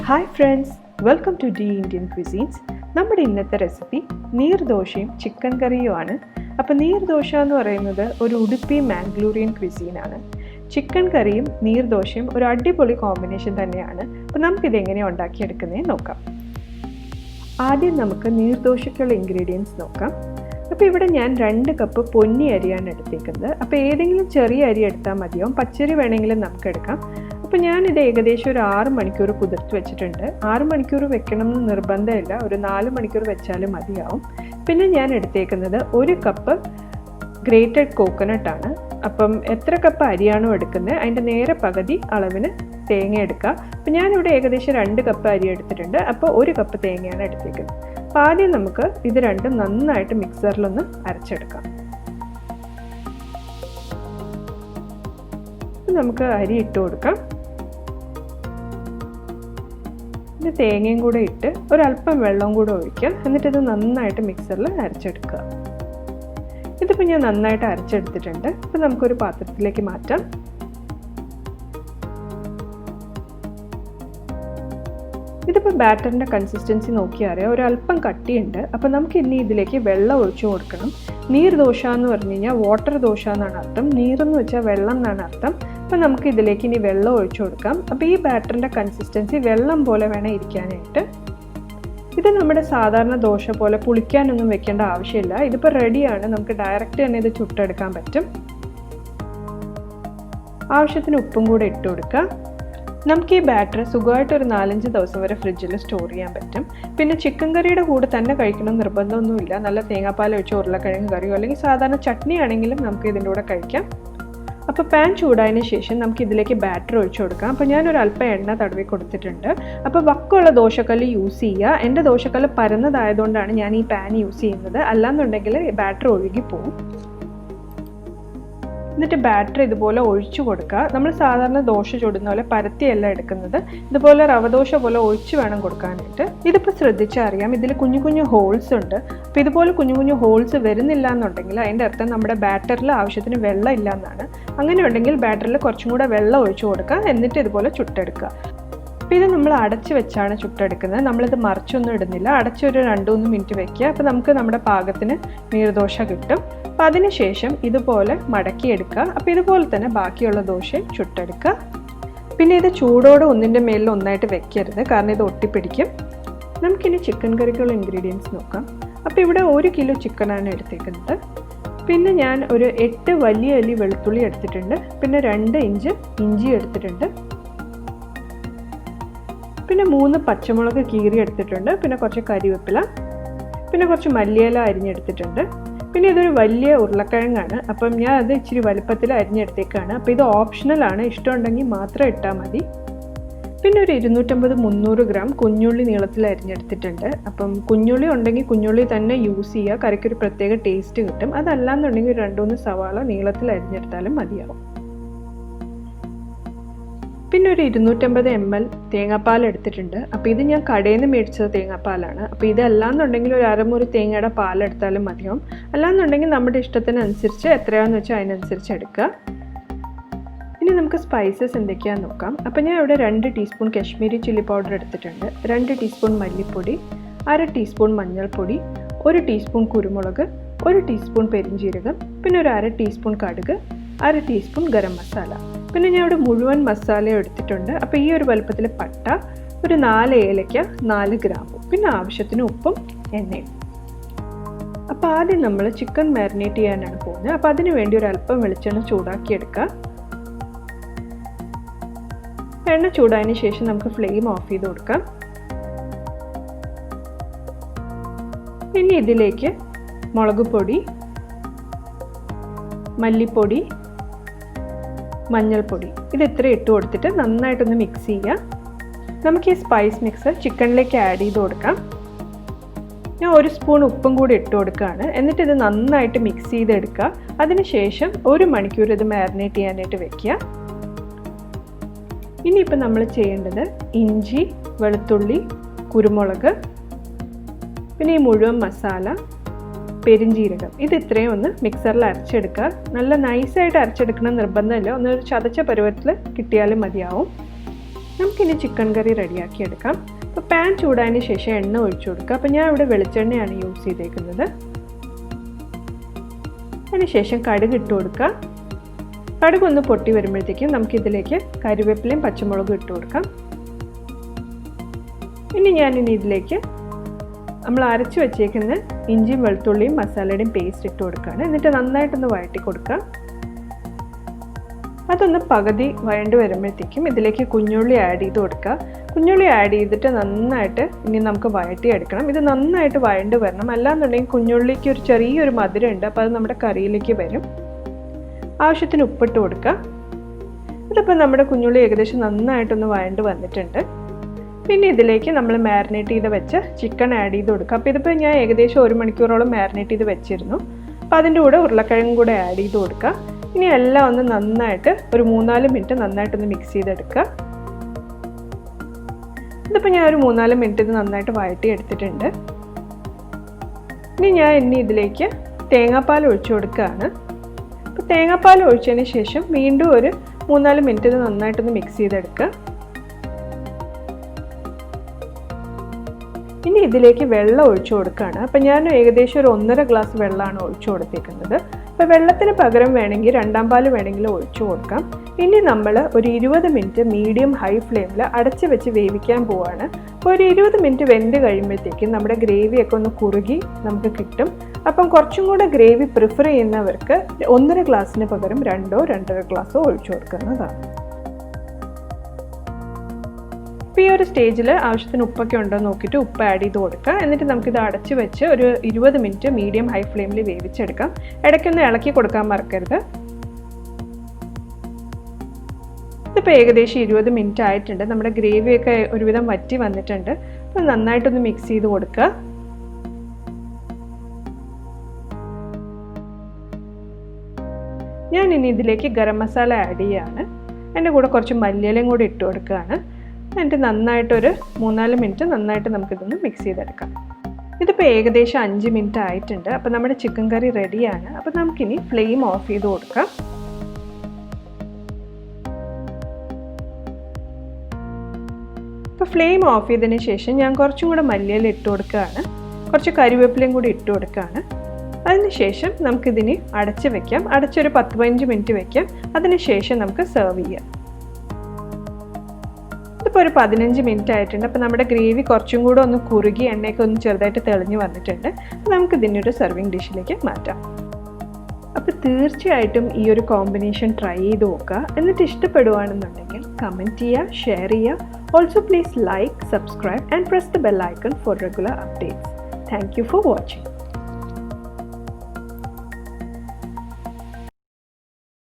Hi friends, welcome to D Indian Cuisines. നമ്മുടെ ഇന്നത്തെ recipe നീർ ദോശയും ചിക്കൻ കറിയുമാണ്. അപ്പോൾ നീർ ദോശ എന്ന് പറയുന്നത് ഒരു ഉടുപ്പി മാംഗ്ലൂറിയൻ ക്വിസീൻ ആണ്. ചിക്കൻ കറിയും നീർ ദോശയും ഒരു അടിപൊളി കോമ്പിനേഷൻ തന്നെയാണ്. അപ്പോൾ നമുക്കിത് എങ്ങനെയാണ് ഉണ്ടാക്കിയെടുക്കുന്നതെന്ന് നോക്കാം. ആദ്യം നമുക്ക് നീർ ദോശയ്ക്കുള്ള ഇൻഗ്രീഡിയൻസ് നോക്കാം. അപ്പോൾ ഇവിടെ ഞാൻ 2 കപ്പ് പൊന്നി അരിയാണ് എടുത്തേക്കുന്നത്. അപ്പോൾ ഏതെങ്കിലും ചെറിയ അരി എടുത്താൽ മതിയാവും, പച്ചരി വേണമെങ്കിലും നമുക്ക് എടുക്കാം. അപ്പോൾ ഞാനിത് ഏകദേശം ഒരു 6 മണിക്കൂർ കുതിർത്ത് വെച്ചിട്ടുണ്ട്. 6 മണിക്കൂർ വെക്കണം എന്ന് നിർബന്ധമില്ല, ഒരു 4 മണിക്കൂർ വെച്ചാലും മതിയാവും. പിന്നെ ഞാൻ എടുത്തേക്കുന്നത് 1 കപ്പ് ഗ്രേറ്റഡ് കോക്കനട്ട് ആണ്. അപ്പം എത്ര കപ്പ് അരിയാണോ എടുക്കുന്നത് അതിൻ്റെ നേരെ പകുതി അളവിന് തേങ്ങ എടുക്കുക. അപ്പം ഞാനിവിടെ ഏകദേശം 2 കപ്പ് അരി എടുത്തിട്ടുണ്ട്. അപ്പോൾ 1 കപ്പ് തേങ്ങയാണ് എടുത്തേക്കുന്നത്. അപ്പോൾ ആദ്യം നമുക്ക് ഇത് രണ്ടും നന്നായിട്ട് മിക്സറിലൊന്ന് അരച്ചെടുക്കാം. നമുക്ക് അരി ഇട്ട് കൊടുക്കാം. ഇത് തേങ്ങയും കൂടെ ഇട്ട് ഒരല്പം വെള്ളം കൂടെ ഒഴിക്കുക. എന്നിട്ടിത് നന്നായിട്ട് മിക്സറിൽ അരച്ചെടുക്കുക. ഇതിപ്പോൾ ഞാൻ നന്നായിട്ട് അരച്ചെടുത്തിട്ടുണ്ട്. അപ്പോൾ നമുക്കൊരു പാത്രത്തിലേക്ക് മാറ്റാം. ഇതിപ്പോൾ ബാറ്ററിൻ്റെ കൺസിസ്റ്റൻസി നോക്കിയാൽ അറിയാം, ഒരല്പം കട്ടിയുണ്ട്. അപ്പോൾ നമുക്ക് ഇനി ഇതിലേക്ക് വെള്ളം ഒഴിച്ചു കൊടുക്കണം. നീർ ദോശ എന്ന് പറഞ്ഞു കഴിഞ്ഞാൽ വാട്ടർ ദോശ എന്നാണ് അർത്ഥം, നീരെന്ന് വെച്ചാൽ വെള്ളം എന്നാണ് അർത്ഥം. അപ്പോൾ നമുക്ക് ഇതിലേക്ക് ഇനി വെള്ളം ഒഴിച്ചു കൊടുക്കാം. അപ്പോൾ ഈ ബാറ്ററിൻ്റെ കൺസിസ്റ്റൻസി വെള്ളം പോലെ വേണം ഇരിക്കാനായിട്ട്. ഇത് നമ്മുടെ സാധാരണ ദോശ പോലെ പുളിക്കാനൊന്നും വെക്കേണ്ട ആവശ്യമില്ല. ഇതിപ്പോൾ റെഡിയാണ്, നമുക്ക് ഡയറക്റ്റ് തന്നെ ഇത് ചുട്ടെടുക്കാൻ പറ്റും. ആവശ്യത്തിന് ഉപ്പും കൂടെ ഇട്ട് കൊടുക്കുക. നമുക്ക് ഈ ബാറ്റർ സുഖമായിട്ട് ഒരു 4-5 ദിവസം വരെ ഫ്രിഡ്ജിൽ സ്റ്റോർ ചെയ്യാൻ പറ്റും. പിന്നെ ചിക്കൻ കറിയുടെ കൂടെ തന്നെ കഴിക്കണം നിർബന്ധമൊന്നുമില്ല. നല്ല തേങ്ങാപ്പാൽ ഒഴിച്ച് ഉരുളക്കിഴങ്ങ് കറിയോ അല്ലെങ്കിൽ സാധാരണ ചട്നി ആണെങ്കിലും നമുക്ക് ഇതിൻ്റെ കൂടെ കഴിക്കാം. അപ്പോൾ പാൻ ചൂടായതിന് ശേഷം നമുക്ക് ഇതിലേക്ക് ബാറ്റർ ഒഴിച്ചു കൊടുക്കാം. അപ്പോൾ ഞാനൊരു അല്പം എണ്ണ തടവി കൊടുത്തിട്ടുണ്ട്. അപ്പോൾ വക്കമുള്ള ദോശക്കല്ല് യൂസ് ചെയ്യുക. എൻ്റെ ദോശക്കല്ല് പരന്നതായതുകൊണ്ടാണ് ഞാൻ ഈ പാൻ യൂസ് ചെയ്യുന്നത്, അല്ലാന്നുണ്ടെങ്കിൽ ബാറ്റർ ഒഴുകി പോകും. എന്നിട്ട് ബാറ്റർ ഇതുപോലെ ഒഴിച്ചു കൊടുക്കുക. നമ്മൾ സാധാരണ ദോശ ചുടുന്ന പോലെ പരത്തിയല്ല എടുക്കുന്നത്, ഇതുപോലെ റവ ദോശ പോലെ ഒഴിച്ച് വേണം കൊടുക്കാനായിട്ട്. ഇതിപ്പോൾ ശ്രദ്ധിച്ചറിയാം, ഇതിൽ കുഞ്ഞു കുഞ്ഞു ഹോൾസ് ഉണ്ട്. അപ്പോൾ ഇതുപോലെ കുഞ്ഞു കുഞ്ഞു ഹോൾസ് വരുന്നില്ല എന്നുണ്ടെങ്കിൽ അതിൻ്റെ അർത്ഥം നമ്മുടെ ബാറ്ററിൽ ആവശ്യത്തിന് വെള്ളം ഇല്ല എന്നാണ്. അങ്ങനെ ഉണ്ടെങ്കിൽ ബാറ്ററിൽ കുറച്ചും കൂടെ വെള്ളം ഒഴിച്ചു കൊടുക്കുക. എന്നിട്ട് ഇതുപോലെ ചുട്ടെടുക്കുക. അപ്പോൾ ഇത് നമ്മൾ അടച്ച് വെച്ചാണ് ചുട്ടെടുക്കുന്നത്. നമ്മളിത് മറിച്ചൊന്നും ഇടുന്നില്ല, അടച്ചൊരു 2-3 മിനിറ്റ് വെക്കുക. അപ്പോൾ നമുക്ക് നമ്മുടെ പാകത്തിന് നീർദോശ കിട്ടും. അപ്പോൾ അതിനുശേഷം ഇതുപോലെ മടക്കിയെടുക്കുക. അപ്പോൾ ഇതുപോലെ തന്നെ ബാക്കിയുള്ള ദോശ ചുട്ടെടുക്കുക. പിന്നെ ഇത് ചൂടോടെ ഒന്നിൻ്റെ മേലിൽ ഒന്നായിട്ട് വെക്കരുത്, കാരണം ഇത് ഒട്ടിപ്പിടിക്കും. നമുക്കിനി ചിക്കൻ കറിക്കുള്ള ഇൻഗ്രീഡിയൻസ് നോക്കാം. അപ്പോൾ ഇവിടെ 1 കിലോ ചിക്കനാണ് എടുത്തേക്കുന്നത്. പിന്നെ ഞാൻ ഒരു 8 വലിയ അല്ലി വെളുത്തുള്ളി എടുത്തിട്ടുണ്ട്. പിന്നെ 2 ഇഞ്ച് ഇഞ്ചി എടുത്തിട്ടുണ്ട്. പിന്നെ 3 പച്ചമുളക് കീറി എടുത്തിട്ടുണ്ട്. പിന്നെ കുറച്ച് കരിവേപ്പില, പിന്നെ കുറച്ച് മല്ലിയില അരിഞ്ഞെടുത്തിട്ടുണ്ട്. പിന്നെ ഇതൊരു വലിയ ഉരുളക്കിഴങ്ങാണ്. അപ്പം ഞാൻ അത് ഇച്ചിരി വലുപ്പത്തിൽ അരിഞ്ഞെടുത്തേക്കാണ്. അപ്പോൾ ഇത് ഓപ്ഷണലാണ്, ഇഷ്ടമുണ്ടെങ്കിൽ മാത്രം ഇട്ടാൽ മതി. പിന്നെ ഒരു 250-300 ഗ്രാം കുഞ്ഞുള്ളി നീളത്തിൽ അരിഞ്ഞെടുത്തിട്ടുണ്ട്. അപ്പം കുഞ്ഞുള്ളി ഉണ്ടെങ്കിൽ കുഞ്ഞുള്ളി തന്നെ യൂസ് ചെയ്യുക, കറിക്കൊരു പ്രത്യേക ടേസ്റ്റ് കിട്ടും. അതല്ലാന്നുണ്ടെങ്കിൽ ഒരു 2-3 സവാള നീളത്തിൽ അരിഞ്ഞെടുത്താലും മതിയാവും. പിന്നെ ഒരു 250 ml തേങ്ങാപ്പാൽ എടുത്തിട്ടുണ്ട്. അപ്പോൾ ഇത് ഞാൻ കടയിൽ നിന്ന് മേടിച്ചത് തേങ്ങാപ്പാലാണ്. അപ്പോൾ ഇതല്ലാന്നുണ്ടെങ്കിൽ ഒരു അരമുറി തേങ്ങയുടെ പാലെടുത്താലും മതിയാവും. അല്ലാന്നുണ്ടെങ്കിൽ നമ്മുടെ ഇഷ്ടത്തിനനുസരിച്ച് എത്രയാണെന്ന് വെച്ചാൽ അതിനനുസരിച്ച് എടുക്കുക. ഇനി നമുക്ക് സ്പൈസസ് എന്തൊക്കെയാണെന്ന് നോക്കാം. അപ്പോൾ ഞാൻ ഇവിടെ 2 ടീസ്പൂൺ കശ്മീരി ചില്ലി പൗഡർ എടുത്തിട്ടുണ്ട്, 2 ടീസ്പൂൺ മല്ലിപ്പൊടി, 1/2 ടീസ്പൂൺ മഞ്ഞൾപ്പൊടി, 1 ടീസ്പൂൺ കുരുമുളക്, 1 ടീസ്പൂൺ പെരിഞ്ജീരകം, പിന്നെ ഒരു 1/2 ടീസ്പൂൺ കടുക്, 1/2 ടീസ്പൂൺ ഗരം മസാല. പിന്നെ ഞാൻ ഇവിടെ മുഴുവൻ മസാലയും എടുത്തിട്ടുണ്ട്. അപ്പോൾ ഈ ഒരു വലുപ്പത്തിൽ പട്ട, ഒരു 4 ഏലയ്ക്ക, 4 ഗ്രാമ്പു, പിന്നെ ആവശ്യത്തിന് ഉപ്പും എണ്ണയും. അപ്പോൾ ആദ്യം നമ്മൾ ചിക്കൻ മാരിനേറ്റ് ചെയ്യാനാണ് പോകുന്നത്. അപ്പോൾ അതിന് വേണ്ടി ഒരു അല്പം വെളിച്ചെണ്ണ ചൂടാക്കിയെടുക്കുക. എണ്ണ ചൂടായതിന് ശേഷം നമുക്ക് ഫ്ലെയിം ഓഫ് ചെയ്ത് കൊടുക്കാം. ഇനി ഇതിലേക്ക് മുളക് പൊടി, മല്ലിപ്പൊടി, മഞ്ഞൾപ്പൊടി ഇത് ഇത്ര ഇട്ട് കൊടുത്തിട്ട് നന്നായിട്ടൊന്ന് മിക്സ് ചെയ്യുക. നമുക്ക് ഈ സ്പൈസ് മിക്സ് ചിക്കനിലേക്ക് ആഡ് ചെയ്ത് കൊടുക്കാം. ഞാൻ 1 സ്പൂൺ ഉപ്പും കൂടി ഇട്ട് കൊടുക്കുകയാണ്. എന്നിട്ട് ഇത് നന്നായിട്ട് മിക്സ് ചെയ്തെടുക്കുക. അതിനുശേഷം 1 മണിക്കൂർ ഇത് മാരിനേറ്റ് ചെയ്യാനായിട്ട് വെക്കുക. ഇനിയിപ്പോൾ നമ്മൾ ചെയ്യേണ്ടത് ഇഞ്ചി, വെളുത്തുള്ളി, കുരുമുളക്, പിന്നെ ഈ മുഴുവൻ മസാല, പെരിഞ്ജീരകം ഇത് ഇത്രയും ഒന്ന് മിക്സറിൽ അരച്ചെടുക്കുക. നല്ല നൈസായിട്ട് അരച്ചെടുക്കണം നിർബന്ധമില്ല, ഒന്ന് ചതച്ച പരുവത്തിൽ കിട്ടിയാലും മതിയാവും. നമുക്കിനി ചിക്കൻ കറി റെഡിയാക്കി എടുക്കാം. അപ്പോൾ പാൻ ചൂടായതിന് ശേഷം എണ്ണ ഒഴിച്ചു കൊടുക്കുക. അപ്പോൾ ഞാൻ ഇവിടെ വെളിച്ചെണ്ണയാണ് യൂസ് ചെയ്തേക്കുന്നത്. അതിനുശേഷം കടുക് ഇട്ട് കൊടുക്കുക. കടുക് ഒന്ന് പൊട്ടി വരുമ്പോഴത്തേക്കും നമുക്കിതിലേക്ക് കറിവേപ്പിലയും പച്ചമുളകും ഇട്ട് കൊടുക്കാം. ഇനി ഇതിലേക്ക് നമ്മൾ അരച്ച് വെച്ചേക്കുന്ന ഇഞ്ചിയും വെളുത്തുള്ളിയും മസാലയുടെയും പേസ്റ്റ് ഇട്ട് കൊടുക്കുകയാണ്. എന്നിട്ട് നന്നായിട്ടൊന്ന് വഴറ്റി കൊടുക്കുക. അതൊന്ന് പകുതി വഴണ്ട് വരുമ്പോഴത്തേക്കും ഇതിലേക്ക് കുഞ്ഞുള്ളി ആഡ് ചെയ്ത് കൊടുക്കുക. കുഞ്ഞുള്ളി ആഡ് ചെയ്തിട്ട് നന്നായിട്ട് ഇനി നമുക്ക് വഴറ്റിയെടുക്കണം. ഇത് നന്നായിട്ട് വഴണ്ട് വരണം, അല്ലാന്നുണ്ടെങ്കിൽ കുഞ്ഞുള്ളിക്ക് ഒരു ചെറിയൊരു മധുരം ഉണ്ട്, അപ്പോൾ അത് നമ്മുടെ കറിയിലേക്ക് വരും. ആവശ്യത്തിന് ഉപ്പിട്ട് കൊടുക്കുക. ഇതിപ്പോൾ നമ്മുടെ കുഞ്ഞുള്ളി ഏകദേശം നന്നായിട്ടൊന്ന് വഴണ്ട് വന്നിട്ടുണ്ട്. പിന്നെ ഇതിലേക്ക് നമ്മൾ മാരിനേറ്റ് ചെയ്ത് വെച്ച് ചിക്കൻ ആഡ് ചെയ്ത് കൊടുക്കുക. അപ്പോൾ ഇതിപ്പോൾ ഞാൻ ഏകദേശം 1 മണിക്കൂറോളം മാരിനേറ്റ് ചെയ്ത് വെച്ചിരുന്നു. അപ്പോൾ അതിൻ്റെ കൂടെ ഉരുളക്കിഴങ്ങും കൂടെ ആഡ് ചെയ്ത് കൊടുക്കുക. ഇനി എല്ലാം ഒന്ന് നന്നായിട്ട് ഒരു 3-4 മിനിറ്റ് നന്നായിട്ടൊന്ന് മിക്സ് ചെയ്തെടുക്കുക. ഇതിപ്പോൾ ഞാൻ ഒരു 3-4 മിനിറ്റ് ഇത് നന്നായിട്ട് വഴറ്റി എടുത്തിട്ടുണ്ട്. ഇനി ഇതിലേക്ക് തേങ്ങാപ്പാൽ ഒഴിച്ചു കൊടുക്കുകയാണ്. അപ്പോൾ തേങ്ങാപ്പാൽ ഒഴിച്ചതിന് ശേഷം വീണ്ടും ഒരു 3-4 മിനിറ്റ് ഇത് നന്നായിട്ടൊന്ന് മിക്സ് ചെയ്തെടുക്കുക. ഇനി ഇതിലേക്ക് വെള്ളം ഒഴിച്ചു കൊടുക്കുകയാണ്. അപ്പോൾ ഞാൻ ഏകദേശം ഒരു 1.5 ഗ്ലാസ് വെള്ളമാണ് ഒഴിച്ചു കൊടുത്തേക്കുന്നത്. അപ്പോൾ വെള്ളത്തിന് പകരം വേണമെങ്കിൽ 2ാം പാൽ വേണമെങ്കിൽ ഒഴിച്ചു കൊടുക്കാം. ഇനി നമ്മൾ ഒരു 20 മിനിറ്റ് മീഡിയം ഹൈ ഫ്ലെയിമിൽ അടച്ച് വെച്ച് വേവിക്കാൻ പോവുകയാണ്. അപ്പോൾ ഒരു 20 മിനിറ്റ് വെന്ത് കഴിയുമ്പോഴത്തേക്കും നമ്മുടെ ഗ്രേവിയൊക്കെ ഒന്ന് കുറുകി നമുക്ക് കിട്ടും. അപ്പം കുറച്ചും കൂടെ ഗ്രേവി പ്രിഫർ ചെയ്യുന്നവർക്ക് 1.5 ഗ്ലാസ്സിന് പകരം 2-2.5 ഗ്ലാസ്സോ ഒഴിച്ചു കൊടുക്കുന്നതാണ്. ഇപ്പോൾ ഈ ഒരു സ്റ്റേജിൽ ആവശ്യത്തിന് ഉപ്പൊക്കെ ഉണ്ടോ നോക്കിയിട്ട് ഉപ്പ് ആഡ് ചെയ്ത് കൊടുക്കുക. എന്നിട്ട് നമുക്കിത് അടച്ച് വെച്ച് ഒരു 20 മിനിറ്റ് മീഡിയം ഹൈ ഫ്ലെയിമിൽ വേവിച്ചെടുക്കാം. ഇടയ്ക്കൊന്ന് ഇളക്കി കൊടുക്കാൻ മറക്കരുത്. ഇതിപ്പോൾ ഏകദേശം 20 മിനിറ്റ് ആയിട്ടുണ്ട്. നമ്മുടെ ഗ്രേവിയൊക്കെ ഒരുവിധം വറ്റി വന്നിട്ടുണ്ട്. അപ്പോൾ നന്നായിട്ടൊന്ന് മിക്സ് ചെയ്ത് കൊടുക്കുക. ഞാൻ ഇനി ഇതിലേക്ക് ഗരം മസാല ആഡ് ചെയ്യുകയാണ്. അതിൻ്റെ കൂടെ കുറച്ച് മല്ലിയിലയും കൂടി ഇട്ട് കൊടുക്കുകയാണ്. എന്നിട്ട് നന്നായിട്ടൊരു 3-4 മിനിറ്റ് നന്നായിട്ട് നമുക്കിതൊന്ന് മിക്സ് ചെയ്തെടുക്കാം. ഇതിപ്പോൾ ഏകദേശം 5 മിനിറ്റ് ആയിട്ടുണ്ട്. അപ്പോൾ നമ്മുടെ ചിക്കൻ കറി റെഡിയാണ്. അപ്പോൾ നമുക്കിനി ഫ്ലെയിം ഓഫ് ചെയ്ത് കൊടുക്കാം. ഇപ്പോൾ ഫ്ലെയിം ഓഫ് ചെയ്തതിന് ശേഷം ഞാൻ കുറച്ചും കൂടെ മല്ലിയില ഇട്ട് കൊടുക്കുകയാണ്. കുറച്ച് കറിവേപ്പിലയും കൂടി ഇട്ട് കൊടുക്കുകയാണ്. അതിനുശേഷം നമുക്കിതിന് അടച്ച് വെക്കാം. അടച്ചൊരു 10-15 മിനിറ്റ് വെക്കാം. അതിനുശേഷം നമുക്ക് സെർവ് ചെയ്യാം. ഇപ്പോൾ ഒരു 15 മിനിറ്റ് ആയിട്ടുണ്ട്. അപ്പോൾ നമ്മുടെ ഗ്രേവി കുറച്ചും കൂടെ ഒന്ന് കുറുകി എണ്ണയൊക്കെ ഒന്ന് ചെറുതായിട്ട് തെളിഞ്ഞ് വന്നിട്ടുണ്ട്. അപ്പോൾ നമുക്ക് ഇതിനൊരു സെർവിങ് ഡിഷിലേക്ക് മാറ്റാം. അപ്പോൾ തീർച്ചയായിട്ടും ഈ ഒരു കോമ്പിനേഷൻ ട്രൈ ചെയ്ത് നോക്കുക. എന്നിട്ട് ഇഷ്ടപ്പെടുകയാണെന്നുണ്ടെങ്കിൽ കമൻറ്റ് ചെയ്യുക, ഷെയർ ചെയ്യുക. Also please like, subscribe and press the bell icon four regular updates. Thank you for watching.